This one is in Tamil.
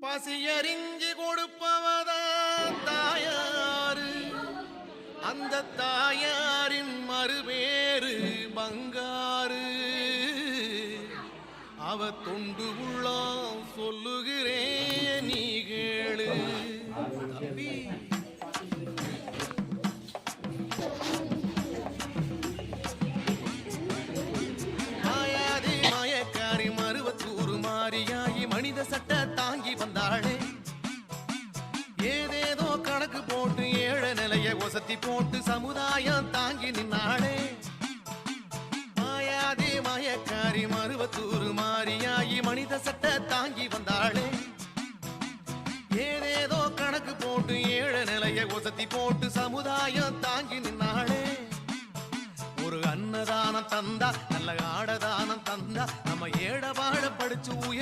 பசியறிஞ்சு கொடுப்பவதான் தாயாரு, அந்த தாயாரின் மறுபேறு பங்காரு. அவ தொண்டு உள்ளம் சொல்லுகிறேன் நீ கேளு தம்பி. மாயாதி மாயக்காரி மருவத்தூர் மாரியாயி மனித சட்ட தாங்கி வந்தாளே. ஏதேதோ கணக்கு போட்டு ஏழை நிலைய ஒசத்தி போட்டு சமுதாயம் தாங்கி நின்னாளே. மாயாதி மாயக்காரி மருவத்தூர் மாரியாயி மனித சட்ட தாங்கி வந்தாளே. ஏதேதோ கணக்கு போட்டு ஏழை நிலைய ஒசத்தி போட்டு சமுதாயம் தாங்கி நின்னாளே. ஒரு அன்னதானம் தந்தா, நல்ல ஆடதானம் தந்தா, நம்ம ஏழ வாழ படிச்சு உயர்